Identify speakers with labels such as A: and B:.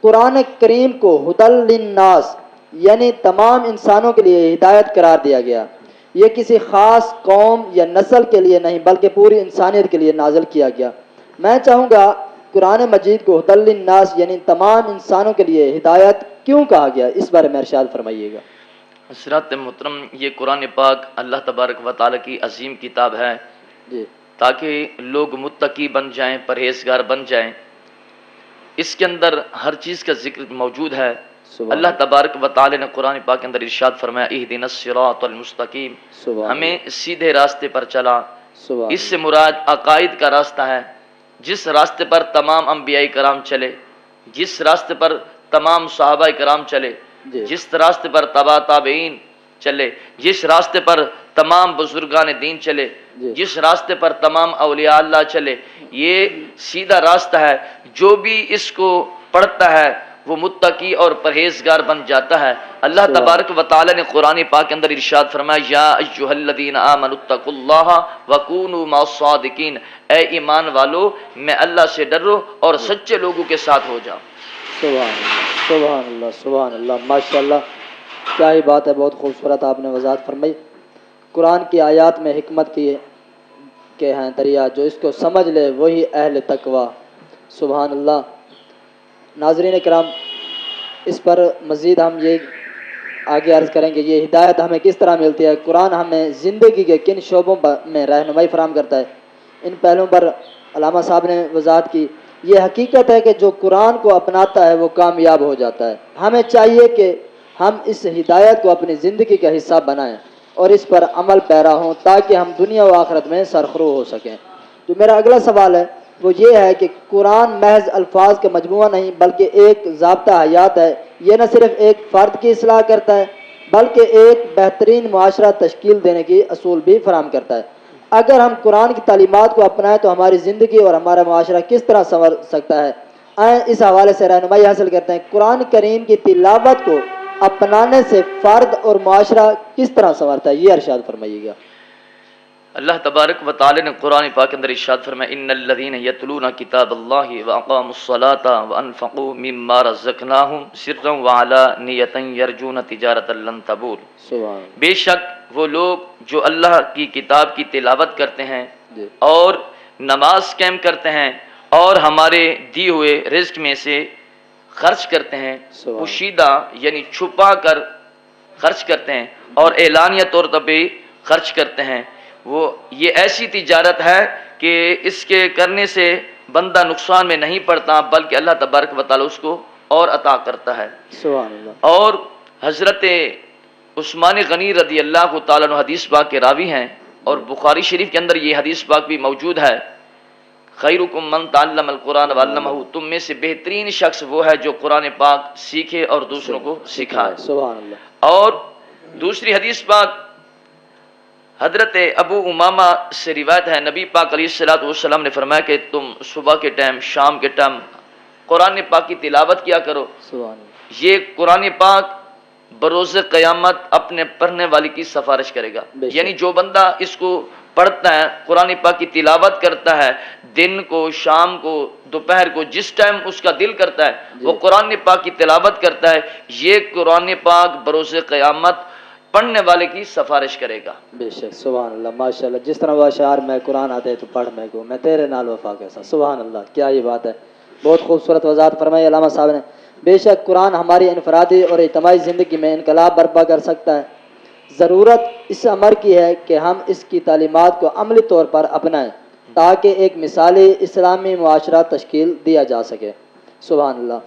A: قرآن کریم کو ہدی للناس یعنی تمام انسانوں کے لیے ہدایت قرار دیا گیا. یہ کسی خاص قوم یا نسل کے لیے نہیں بلکہ پوری انسانیت کے لیے نازل کیا گیا. میں چاہوں گا قرآن مجید کو ہدی للناس یعنی تمام انسانوں کے لیے ہدایت کیوں کہا گیا، اس بارے میں ارشاد فرمائیے گا.
B: حضرات محترم، یہ قرآن پاک اللہ تبارک و تعالیٰ کی عظیم کتاب ہے
A: جی
B: تاکہ لوگ متقی بن جائیں، پرہیزگار بن جائیں. اس کے اندر ہر چیز کا ذکر موجود ہے. اللہ تبارک و تعالی نے قرآن پاک کے اندر ارشاد فرمایا اہدنا الصراط المستقیم، ہمیں سیدھے راستے پر چلا. اس سے مراد عقائد کا راستہ ہے، جس راستے پر تمام انبیاء کرام چلے، جس راستے پر تمام صحابہ کرام چلے، جس راستے پر تبع تابعین چلے، جس راستے پر تمام بزرگان دین چلے، جس راستے پر تمام اولیاء اللہ چلے، یہ سیدھا راستہ ہے. جو بھی اس کو پڑھتا ہے وہ متقی اور پرہیزگار بن جاتا ہے. اللہ تبارک و تعالی نے قرآن پاک کے اندر ارشاد فرمایا یا ایھا الذین آمنوا اتقوا اللہ وکونوا مع الصادقین، اے ایمان والو میں اللہ سے ڈرو اور سچے لوگوں کے ساتھ ہو جاؤ.
A: سبحان اللہ سبحان اللہ، ماشاء اللہ، کیا ہی بات ہے، بہت خوبصورت آپ نے وضاحت فرمائی. قرآن کی آیات میں حکمت کے ہیں دریا، جو اس کو سمجھ لے وہی اہل تقوی. سبحان اللہ. ناظرین کرام، اس پر مزید ہم یہ آگے عرض کریں گے یہ ہدایت ہمیں کس طرح ملتی ہے، قرآن ہمیں زندگی کے کن شعبوں میں رہنمائی فراہم کرتا ہے. ان پہلوؤں پر علامہ صاحب نے وضاحت کی. یہ حقیقت ہے کہ جو قرآن کو اپناتا ہے وہ کامیاب ہو جاتا ہے. ہمیں چاہیے کہ ہم اس ہدایت کو اپنی زندگی کا حصہ بنائیں اور اس پر عمل پیرا ہوں تاکہ ہم دنیا و آخرت میں سرخرو ہو سکیں. جو میرا اگلا سوال ہے وہ یہ ہے کہ قرآن محض الفاظ کا مجموعہ نہیں بلکہ ایک ضابطہ حیات ہے. یہ نہ صرف ایک فرد کی اصلاح کرتا ہے بلکہ ایک بہترین معاشرہ تشکیل دینے کی اصول بھی فراہم کرتا ہے. اگر ہم قرآن کی تعلیمات کو اپنائیں تو ہماری زندگی اور ہمارا معاشرہ کس طرح سنور سکتا ہے، آئیں اس حوالے سے رہنمائی حاصل کرتے ہیں. قرآن کریم کی تلاوت کو اپنانے سے فرد اور معاشرہ کس طرح سنورتا ہے، یہ ارشاد فرمائیے گا.
B: اللہ تبارک و تعالی نے قرآن پاک کے اندر ارشاد فرمایا ان الذین یتلون کتاب اللہ واقاموا الصلاۃ وانفقوا مما رزقناہم سرا وعلانیۃ یرجون تجارۃ لن تبور. بے شک وہ لوگ جو اللہ کی کتاب کی تلاوت کرتے ہیں اور نماز قائم کرتے ہیں اور ہمارے دی ہوئے رزق میں سے خرچ کرتے ہیں، پوشیدہ یعنی چھپا کر خرچ کرتے ہیں اور اعلانیہ طور پر بھی خرچ کرتے ہیں، وہ یہ ایسی تجارت ہے کہ اس کے کرنے سے بندہ نقصان میں نہیں پڑتا بلکہ اللہ تبارک و تعالی اس کو اور عطا کرتا ہے.
A: سبحان اللہ.
B: اور حضرت عثمان غنی رضی اللہ تعالیٰ عنہ حدیث پاک کے راوی ہیں اور بخاری شریف کے اندر یہ حدیث پاک بھی موجود ہے خیرکم من تعلم القرآن وعلمہ، تم میں سے بہترین شخص وہ ہے جو قرآن پاک سیکھے اور دوسروں کو سکھائے.
A: سبحان اللہ.
B: اور دوسری حدیث پاک حضرت ابو امامہ سے روایت ہے، نبی پاک علیہ الصلوۃ والسلام نے فرمایا کہ تم صبح کے ٹائم شام کے ٹائم قرآن پاک کی تلاوت کیا کرو.
A: سبحان اللہ.
B: یہ قرآن پاک بروز قیامت اپنے پڑھنے والے کی سفارش کرے گا. یعنی جو بندہ اس کو پڑھتا ہے، قرآن پاک کی تلاوت کرتا ہے، دن کو شام کو دوپہر کو جس ٹائم اس کا دل کرتا ہے وہ قرآن پاک کی تلاوت کرتا ہے، یہ قرآن پاک بروز قیامت پڑھنے والے کی سفارش کرے گا.
A: بے شک. سبحان اللہ. ماشاء اللہ. جس طرح وہ اشعار میں قرآن آتے تو پڑھ میں کو میں تیرے نال وفا کیسا. سبحان اللہ. کیا یہ بات ہے، بہت خوبصورت وضاحت فرمائی علامہ صاحب نے. بے شک قرآن ہماری انفرادی اور اجتماعی زندگی میں انقلاب برپا کر سکتا ہے. ضرورت اس امر کی ہے کہ ہم اس کی تعلیمات کو عملی طور پر اپنائیں تاکہ ایک مثالی اسلامی معاشرہ تشکیل دیا جا سکے. سبحان اللہ.